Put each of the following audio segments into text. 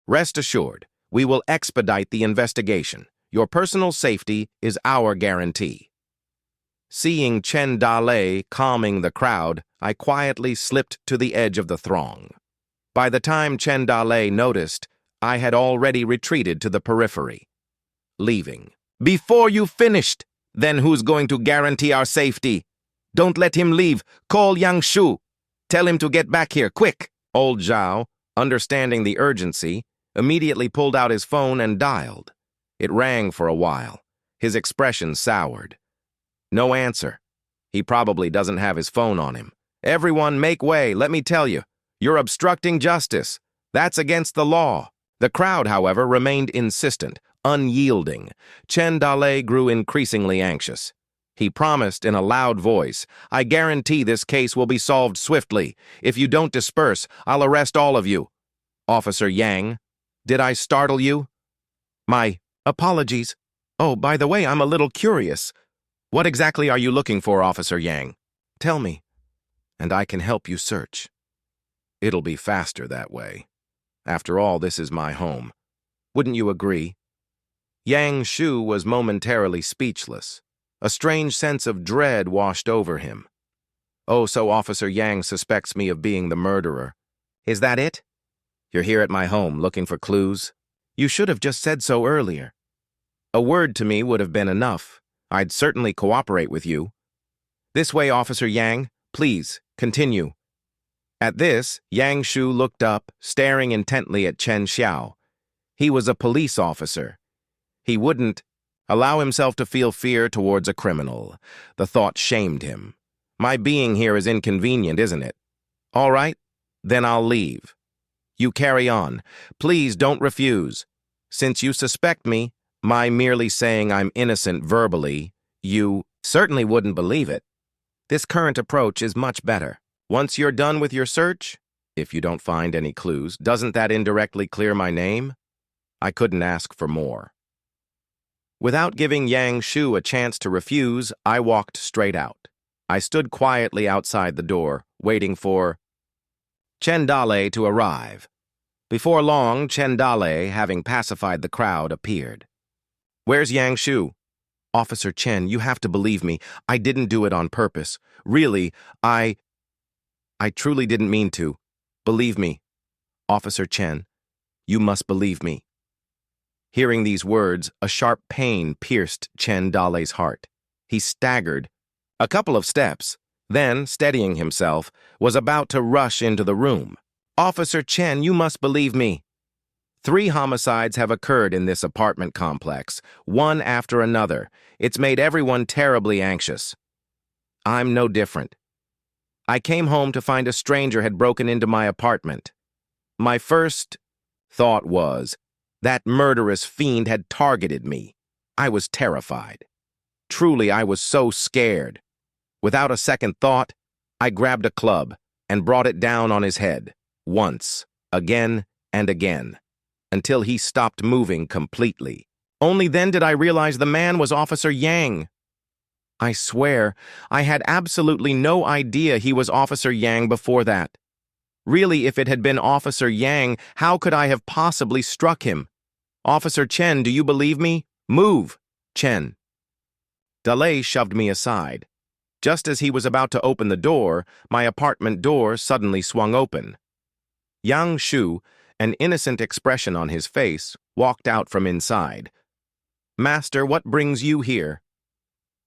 Rest assured, we will expedite the investigation. Your personal safety is our guarantee. Seeing Chen Dalei calming the crowd, I quietly slipped to the edge of the throng. By the time Chen Dalei noticed, I had already retreated to the periphery. Leaving. Before you finished, then who's going to guarantee our safety? Don't let him leave. Call Yang Shu. Tell him to get back here, quick. Old Zhao, understanding the urgency, immediately pulled out his phone and dialed. It rang for a while. His expression soured. No answer. He probably doesn't have his phone on him. Everyone make way, let me tell you. You're obstructing justice. That's against the law. The crowd, however, remained insistent, unyielding. Chen Dalei grew increasingly anxious. He promised in a loud voice, I guarantee this case will be solved swiftly. If you don't disperse, I'll arrest all of you. Officer Yang, did I startle you? My apologies. Oh, by the way, I'm a little curious. What exactly are you looking for, Officer Yang? Tell me, and I can help you search. It'll be faster that way. After all, this is my home. Wouldn't you agree? Yang Shu was momentarily speechless. A strange sense of dread washed over him. Oh, so Officer Yang suspects me of being the murderer. Is that it? You're here at my home looking for clues? You should have just said so earlier. A word to me would have been enough. I'd certainly cooperate with you. This way, Officer Yang. Please, continue. At this, Yang Shu looked up, staring intently at Chen Xiao. He was a police officer. He wouldn't allow himself to feel fear towards a criminal. The thought shamed him. My being here is inconvenient, isn't it? All right, then I'll leave. You carry on. Please don't refuse. Since you suspect me, my merely saying I'm innocent verbally, you certainly wouldn't believe it. This current approach is much better. Once you're done with your search, if you don't find any clues, doesn't that indirectly clear my name? I couldn't ask for more. Without giving Yang Shu a chance to refuse, I walked straight out. I stood quietly outside the door, waiting for Chen Dalei to arrive. Before long, Chen Dalei, having pacified the crowd, appeared. Where's Yang Shu? Officer Chen, you have to believe me. I didn't do it on purpose. Really, I truly didn't mean to. Believe me. Officer Chen, you must believe me. Hearing these words, a sharp pain pierced Chen Dalei's heart. He staggered a couple of steps, then, steadying himself, was about to rush into the room. Officer Chen, you must believe me. 3 homicides have occurred in this apartment complex, one after another. It's made everyone terribly anxious. I'm no different. I came home to find a stranger had broken into my apartment. My first thought was, that murderous fiend had targeted me. I was terrified. Truly, I was so scared. Without a second thought, I grabbed a club and brought it down on his head, once, again, and again, until he stopped moving completely. Only then did I realize the man was Officer Yang. I swear, I had absolutely no idea he was Officer Yang before that. Really, if it had been Officer Yang, how could I have possibly struck him? Officer Chen, do you believe me? Move, Chen. Dalei shoved me aside. Just as he was about to open the door, my apartment door suddenly swung open. Yang Shu, an innocent expression on his face, walked out from inside. Master, what brings you here?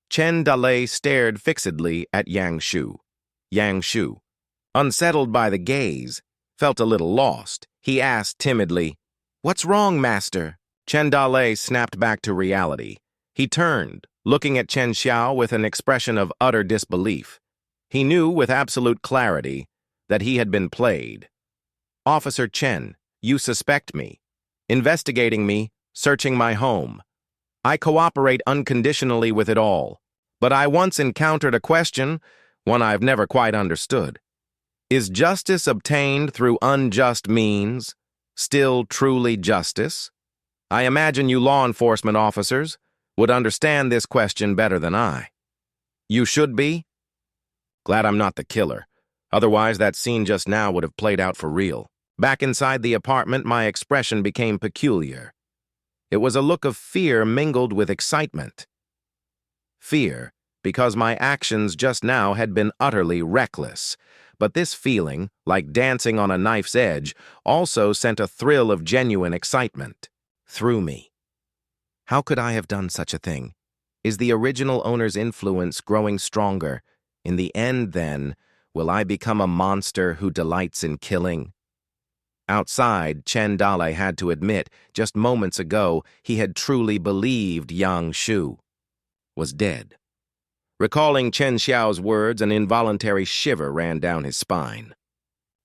Chen Dalei stared fixedly at Yang Shu. Yang Shu, unsettled by the gaze, felt a little lost. He asked timidly, What's wrong, Master? Chen Dalei snapped back to reality. He turned, looking at Chen Xiao with an expression of utter disbelief. He knew with absolute clarity that he had been played. Officer Chen, you suspect me. Investigating me, searching my home. I cooperate unconditionally with it all. But I once encountered a question, one I've never quite understood. Is justice obtained through unjust means still truly justice? I imagine you law enforcement officers would understand this question better than I. You should be? Glad I'm not the killer. Otherwise, that scene just now would have played out for real. Back inside the apartment, my expression became peculiar. It was a look of fear mingled with excitement. Fear, because my actions just now had been utterly reckless. But this feeling, like dancing on a knife's edge, also sent a thrill of genuine excitement through me. How could I have done such a thing? Is the original owner's influence growing stronger? In the end, then, will I become a monster who delights in killing? Outside, Chen Dalei had to admit, just moments ago, he had truly believed Yang Shu was dead. Recalling Chen Xiao's words, an involuntary shiver ran down his spine.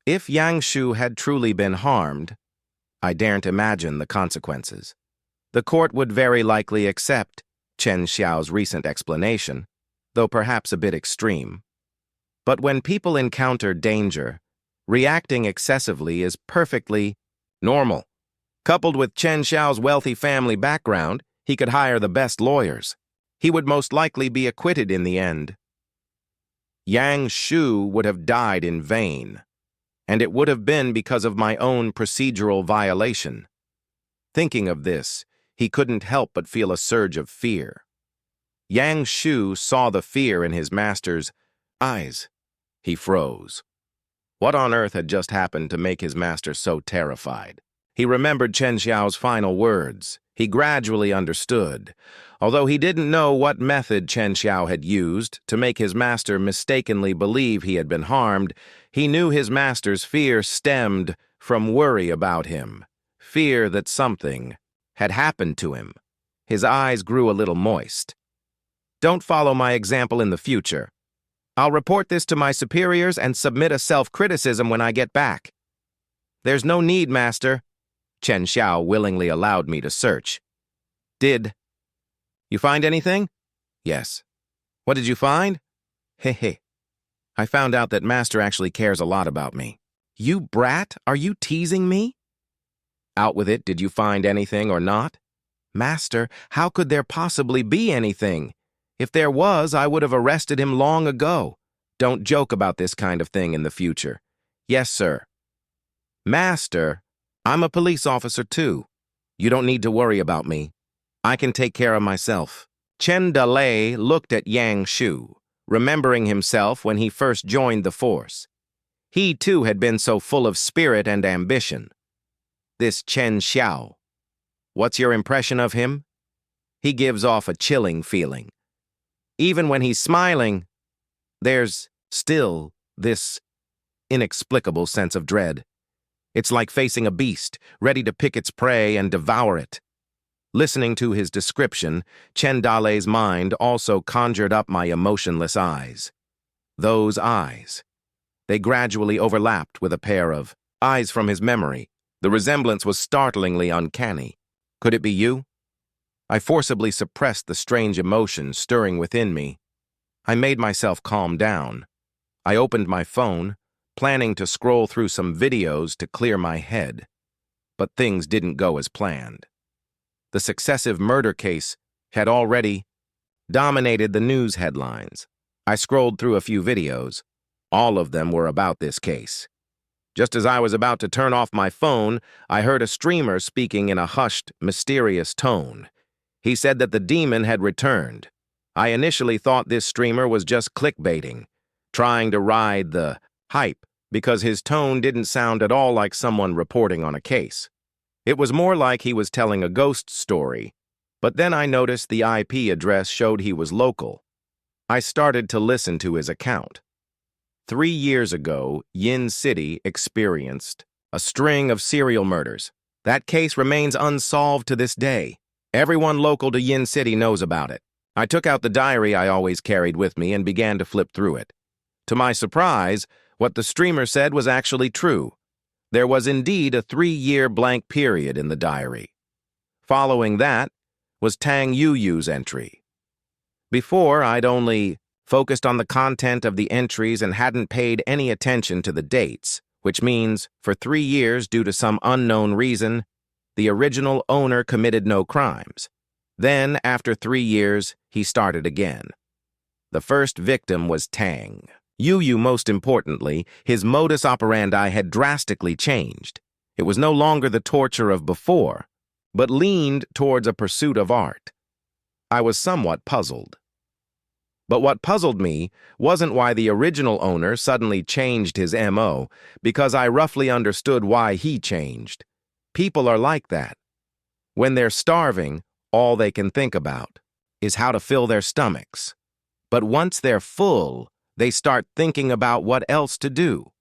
If Yang Shu had truly been harmed, I daren't imagine the consequences. The court would very likely accept Chen Xiao's recent explanation, though perhaps a bit extreme. But when people encounter danger, reacting excessively is perfectly normal. Coupled with Chen Xiao's wealthy family background, he could hire the best lawyers. He would most likely be acquitted in the end. Yang Shu would have died in vain, and it would have been because of my own procedural violation. Thinking of this, he couldn't help but feel a surge of fear. Yang Shu saw the fear in his master's eyes. He froze. What on earth had just happened to make his master so terrified? He remembered Chen Xiao's final words. He gradually understood. Although he didn't know what method Chen Xiao had used to make his master mistakenly believe he had been harmed, he knew his master's fear stemmed from worry about him, fear that something had happened to him. His eyes grew a little moist. Don't follow my example in the future. I'll report this to my superiors and submit a self-criticism when I get back. There's no need, Master. Chen Xiao willingly allowed me to search. Did you find anything? Yes. What did you find? Heh. I found out that Master actually cares a lot about me. You brat, are you teasing me? Out with it, did you find anything or not? Master, how could there possibly be anything? If there was, I would have arrested him long ago. Don't joke about this kind of thing in the future. Yes, sir. Master, I'm a police officer too. You don't need to worry about me. I can take care of myself. Chen Dalei looked at Yang Shu, remembering himself when he first joined the force. He too had been so full of spirit and ambition. This Chen Xiao, what's your impression of him? He gives off a chilling feeling. Even when he's smiling, there's still this inexplicable sense of dread. It's like facing a beast, ready to pick its prey and devour it. Listening to his description, Chen Dalei's mind also conjured up my emotionless eyes. Those eyes. They gradually overlapped with a pair of eyes from his memory. The resemblance was startlingly uncanny. Could it be you? I forcibly suppressed the strange emotion stirring within me. I made myself calm down. I opened my phone, planning to scroll through some videos to clear my head. But things didn't go as planned. The successive murder case had already dominated the news headlines. I scrolled through a few videos. All of them were about this case. Just as I was about to turn off my phone, I heard a streamer speaking in a hushed, mysterious tone. He said that the demon had returned. I initially thought this streamer was just clickbaiting, trying to ride the hype because his tone didn't sound at all like someone reporting on a case. It was more like he was telling a ghost story, but then I noticed the IP address showed he was local. I started to listen to his account. 3 years ago, Yin City experienced a string of serial murders. That case remains unsolved to this day. Everyone local to Yin City knows about it. I took out the diary I always carried with me and began to flip through it. To my surprise, what the streamer said was actually true. There was indeed a 3-year blank period in the diary. Following that was Tang Yuyu's entry. Before, I'd only focused on the content of the entries and hadn't paid any attention to the dates, which means, for 3 years, due to some unknown reason, the original owner committed no crimes. Then, after 3 years, he started again. The first victim was Tang Yu most importantly, his modus operandi had drastically changed. It was no longer the torture of before, but leaned towards a pursuit of art. I was somewhat puzzled. But what puzzled me wasn't why the original owner suddenly changed his MO, because I roughly understood why he changed. People are like that. When they're starving, all they can think about is how to fill their stomachs. But once they're full, they start thinking about what else to do.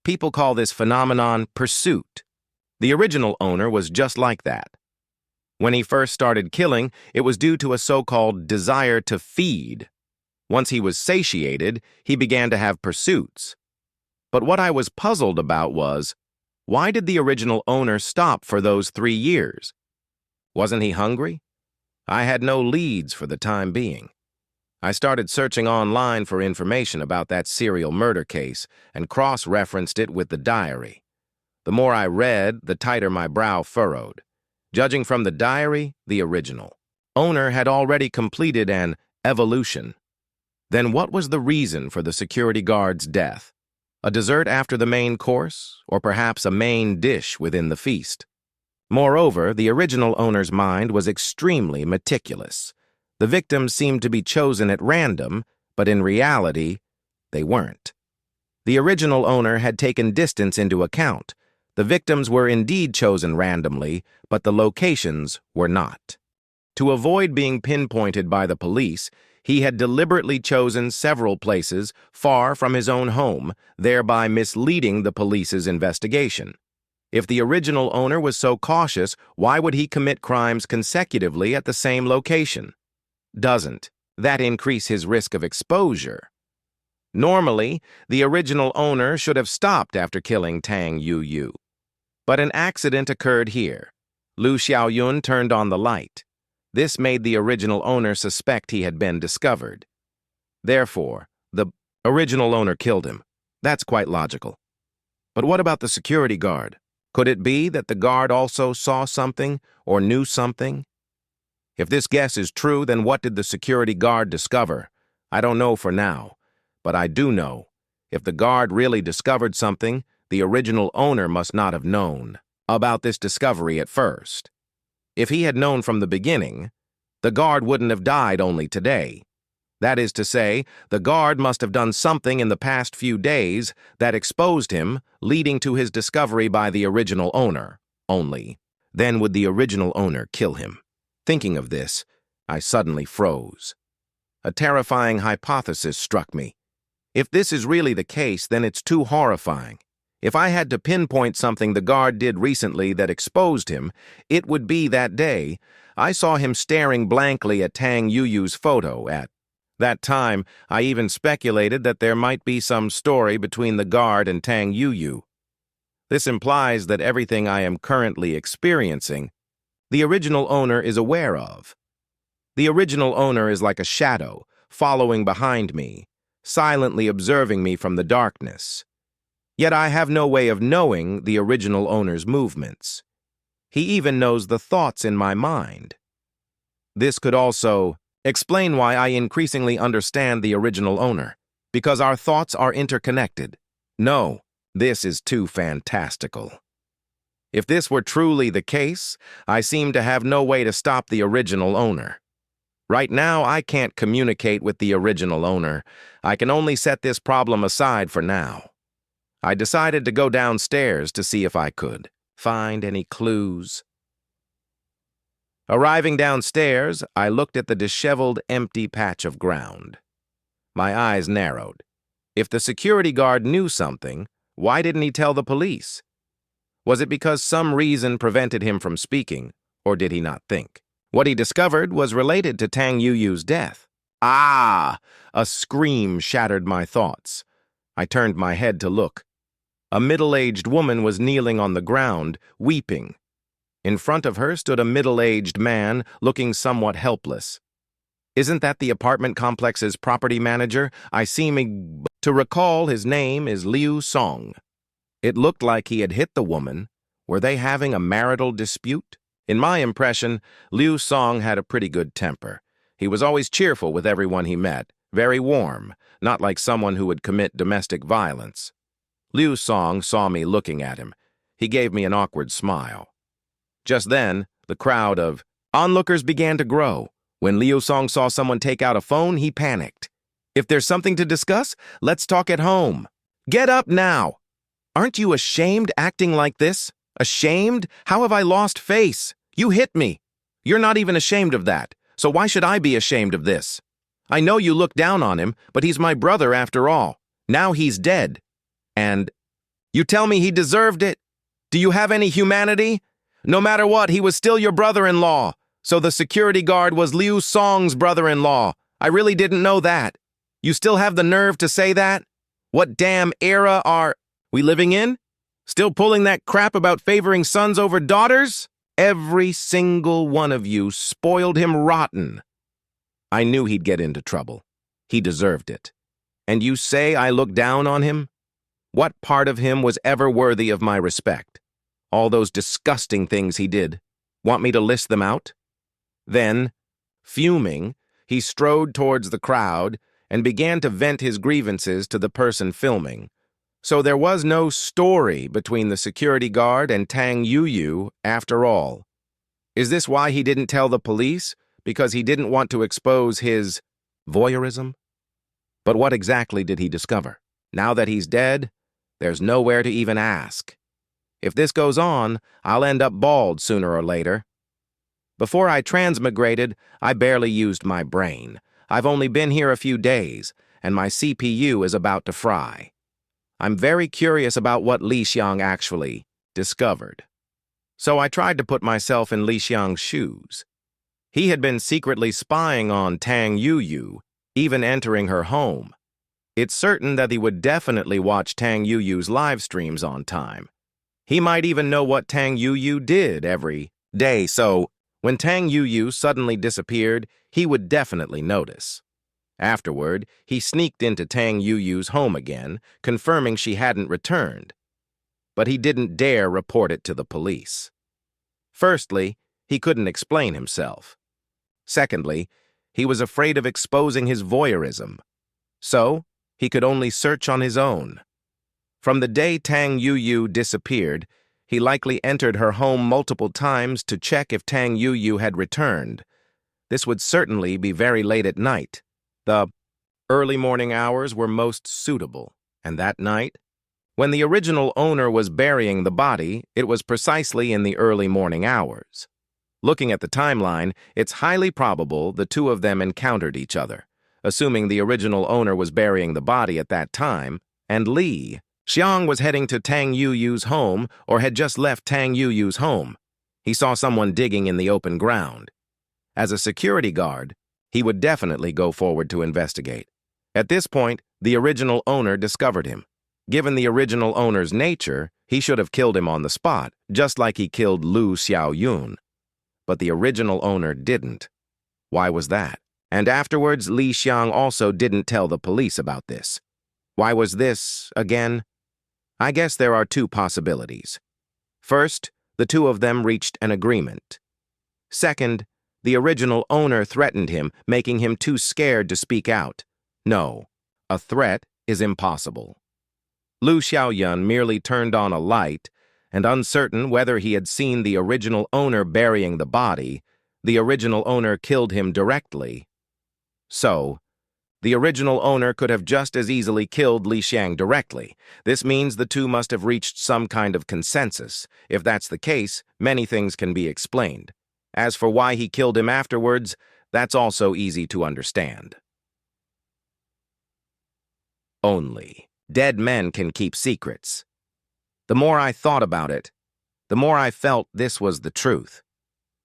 People call this phenomenon pursuit. The original owner was just like that. When he first started killing, it was due to a so-called desire to feed. Once he was satiated, he began to have pursuits. But what I was puzzled about was, why did the original owner stop for those 3 years? Wasn't he hungry? I had no leads for the time being. I started searching online for information about that serial murder case and cross-referenced it with the diary. The more I read, the tighter my brow furrowed. Judging from the diary, the original owner had already completed an evolution. Then what was the reason for the security guard's death? A dessert after the main course, or perhaps a main dish within the feast? Moreover, the original owner's mind was extremely meticulous. The victims seemed to be chosen at random, but in reality, they weren't. The original owner had taken distance into account. The victims were indeed chosen randomly, but the locations were not. To avoid being pinpointed by the police, he had deliberately chosen several places far from his own home, thereby misleading the police's investigation. If the original owner was so cautious, why would he commit crimes consecutively at the same location? Doesn't that increase his risk of exposure? Normally, the original owner should have stopped after killing Tang Yu. But an accident occurred here. Liu Xiaoyun turned on the light. This made the original owner suspect he had been discovered. Therefore, the original owner killed him. That's quite logical. But what about the security guard? Could it be that the guard also saw something or knew something? If this guess is true, then what did the security guard discover? I don't know for now, but I do know. If the guard really discovered something, the original owner must not have known about this discovery at first. If he had known from the beginning, the guard wouldn't have died only today. That is to say, the guard must have done something in the past few days that exposed him, leading to his discovery by the original owner. Only then would the original owner kill him. Thinking of this, I suddenly froze. A terrifying hypothesis struck me. If this is really the case, then it's too horrifying. If I had to pinpoint something the guard did recently that exposed him, it would be that day I saw him staring blankly at Tang Yuyu's photo. At that time, I even speculated that there might be some story between the guard and Tang Yuyu. This implies that everything I am currently experiencing, the original owner is aware of. The original owner is like a shadow, following behind me, silently observing me from the darkness. Yet I have no way of knowing the original owner's movements. He even knows the thoughts in my mind. This could also explain why I increasingly understand the original owner, because our thoughts are interconnected. No, this is too fantastical. If this were truly the case, I seem to have no way to stop the original owner. Right now, I can't communicate with the original owner. I can only set this problem aside for now. I decided to go downstairs to see if I could find any clues. Arriving downstairs, I looked at the disheveled, empty patch of ground. My eyes narrowed. If the security guard knew something, why didn't he tell the police? Was it because some reason prevented him from speaking, or did he not think? What he discovered was related to Tang Yuyu's death. Ah! A scream shattered my thoughts. I turned my head to look. A middle-aged woman was kneeling on the ground, weeping. In front of her stood a middle-aged man, looking somewhat helpless. Isn't that the apartment complex's property manager? I seem to recall his name is Liu Song. It looked like he had hit the woman. Were they having a marital dispute? In my impression, Liu Song had a pretty good temper. He was always cheerful with everyone he met, very warm, not like someone who would commit domestic violence. Liu Song saw me looking at him. He gave me an awkward smile. Just then, the crowd of onlookers began to grow. When Liu Song saw someone take out a phone, he panicked. "If there's something to discuss, let's talk at home. Get up now! Aren't you ashamed acting like this? Ashamed? How have I lost face? You hit me. You're not even ashamed of that, so why should I be ashamed of this? I know you look down on him, but he's my brother after all. Now he's dead. And you tell me he deserved it? Do you have any humanity? No matter what, he was still your brother-in-law. So the security guard was Liu Song's brother-in-law. I really didn't know that. You still have the nerve to say that? What damn era are we living in? Still pulling that crap about favoring sons over daughters? Every single one of you spoiled him rotten. I knew he'd get into trouble. He deserved it. And you say I look down on him? What part of him was ever worthy of my respect? All those disgusting things he did. Want me to list them out? Then, fuming, he strode towards the crowd and began to vent his grievances to the person filming. So there was no story between the security guard and Tang Yuyu after all. Is this why he didn't tell the police? Because he didn't want to expose his voyeurism? But what exactly did he discover? Now that he's dead, there's nowhere to even ask. If this goes on, I'll end up bald sooner or later. Before I transmigrated, I barely used my brain. I've only been here a few days, and my CPU is about to fry. I'm very curious about what Li Xiang actually discovered. So I tried to put myself in Li Xiang's shoes. He had been secretly spying on Tang Yuyu, even entering her home. It's certain that he would definitely watch Tang Yuyu's live streams on time. He might even know what Tang Yuyu did every day, so when Tang Yuyu suddenly disappeared, he would definitely notice. Afterward, he sneaked into Tang Yuyu's home again, confirming she hadn't returned. But he didn't dare report it to the police. Firstly, he couldn't explain himself. Secondly, he was afraid of exposing his voyeurism. So, he could only search on his own. From the day Tang Yuyu disappeared, he likely entered her home multiple times to check if Tang Yuyu had returned. This would certainly be very late at night. The early morning hours were most suitable, and that night, when the original owner was burying the body, it was precisely in the early morning hours. Looking at the timeline, it's highly probable the two of them encountered each other, assuming the original owner was burying the body at that time, and Li Xiang was heading to Tang Yuyu's home or had just left Tang Yuyu's home. He saw someone digging in the open ground. As a security guard, he would definitely go forward to investigate. At this point, the original owner discovered him. Given the original owner's nature, he should have killed him on the spot, just like he killed Lu Xiaoyun. But the original owner didn't. Why was that? And afterwards, Li Xiang also didn't tell the police about this. Why was this, again? I guess there are two possibilities. First, the two of them reached an agreement. Second, the original owner threatened him, making him too scared to speak out. No, a threat is impossible. Lu Xiaoyun merely turned on a light, and uncertain whether he had seen the original owner burying the body, the original owner killed him directly. So, the original owner could have just as easily killed Li Xiang directly. This means the two must have reached some kind of consensus. If that's the case, many things can be explained. As for why he killed him afterwards, that's also easy to understand. Only dead men can keep secrets. The more I thought about it, the more I felt this was the truth.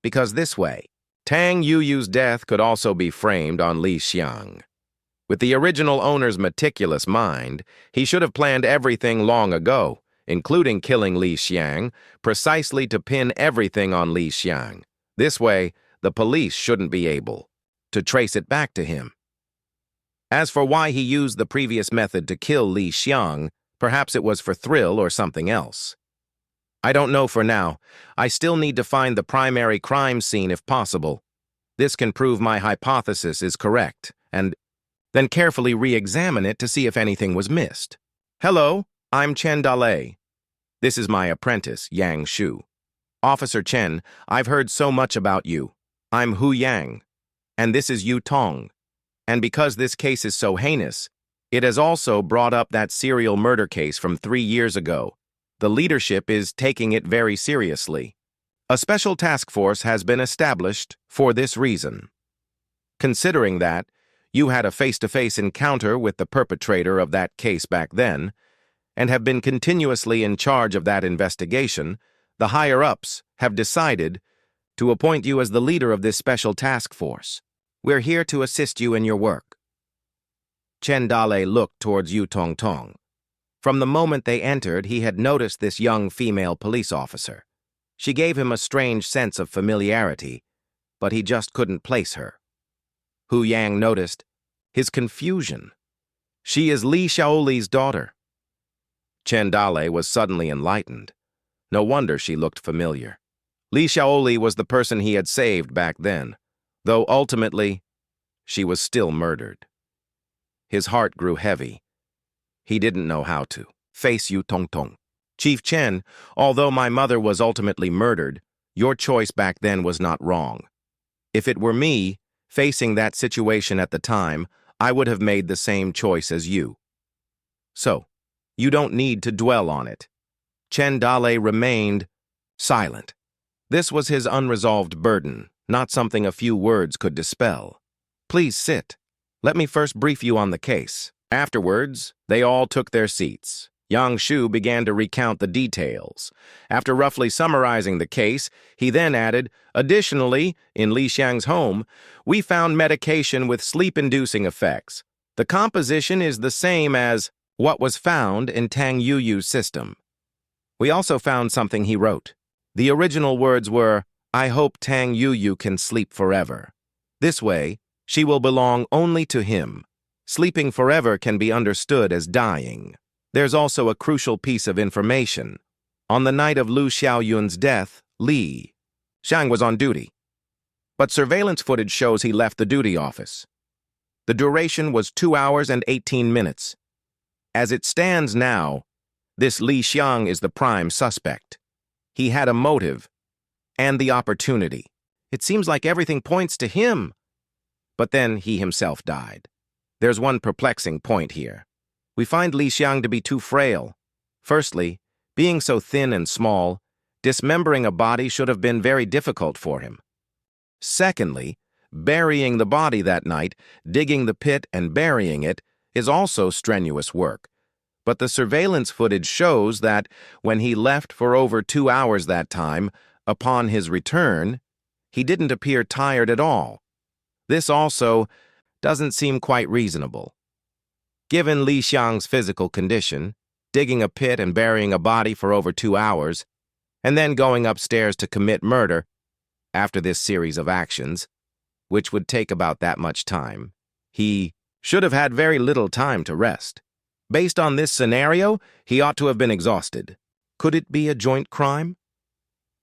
Because this way, Tang Yuyu's death could also be framed on Li Xiang. With the original owner's meticulous mind, he should have planned everything long ago, including killing Li Xiang, precisely to pin everything on Li Xiang. This way, the police shouldn't be able to trace it back to him. As for why he used the previous method to kill Li Xiang, perhaps it was for thrill or something else. I don't know for now. I still need to find the primary crime scene if possible. This can prove my hypothesis is correct, and then carefully re-examine it to see if anything was missed. Hello, I'm Chen Dalei. This is my apprentice, Yang Shu. Officer Chen, I've heard so much about you. I'm Hu Yang, and this is Yu Tong. And because this case is so heinous, it has also brought up that serial murder case from 3 years ago. The leadership is taking it very seriously. A special task force has been established for this reason. Considering that you had a face-to-face encounter with the perpetrator of that case back then, and have been continuously in charge of that investigation, the higher-ups have decided to appoint you as the leader of this special task force. We're here to assist you in your work. Chen Dalei looked towards Yu Tong Tong. From the moment they entered, he had noticed this young female police officer. She gave him a strange sense of familiarity, but he just couldn't place her. Hu Yang noticed his confusion. She is Li Xiaoli's daughter. Chen Dalei was suddenly enlightened. No wonder she looked familiar. Li Xiaoli was the person he had saved back then, though ultimately, she was still murdered. His heart grew heavy. He didn't know how to face Yu Tong Tong. Chief Chen, although my mother was ultimately murdered, your choice back then was not wrong. If it were me, facing that situation at the time, I would have made the same choice as you. So, you don't need to dwell on it. Chen Dalei remained silent. This was his unresolved burden, not something a few words could dispel. Please sit. Let me first brief you on the case. Afterwards, they all took their seats. Yang Shu began to recount the details. After roughly summarizing the case, he then added, additionally, in Li Xiang's home, we found medication with sleep-inducing effects. The composition is the same as what was found in Tang Yuyu's system. We also found something he wrote. The original words were, I hope Tang Yuyu can sleep forever. This way, she will belong only to him. Sleeping forever can be understood as dying. There's also a crucial piece of information. On the night of Lu Xiaoyun's death, Li Xiang was on duty. But surveillance footage shows he left the duty office. The duration was 2 hours and 18 minutes. As it stands now, this Li Xiang is the prime suspect. He had a motive and the opportunity. It seems like everything points to him. But then he himself died. There's one perplexing point here. We find Li Xiang to be too frail. Firstly, being so thin and small, dismembering a body should have been very difficult for him. Secondly, burying the body that night, digging the pit and burying it, is also strenuous work. But the surveillance footage shows that when he left for over 2 hours that time, upon his return, he didn't appear tired at all. This also doesn't seem quite reasonable. Given Li Xiang's physical condition, digging a pit and burying a body for over 2 hours, and then going upstairs to commit murder after this series of actions, which would take about that much time, he should have had very little time to rest. Based on this scenario, he ought to have been exhausted. Could it be a joint crime?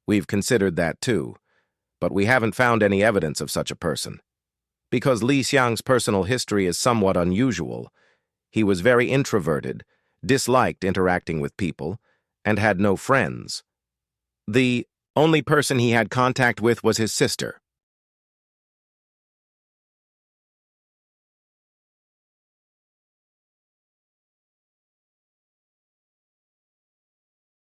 We've considered that too, but we haven't found any evidence of such a person. Because Li Xiang's personal history is somewhat unusual, he was very introverted, disliked interacting with people, and had no friends. The only person he had contact with was his sister.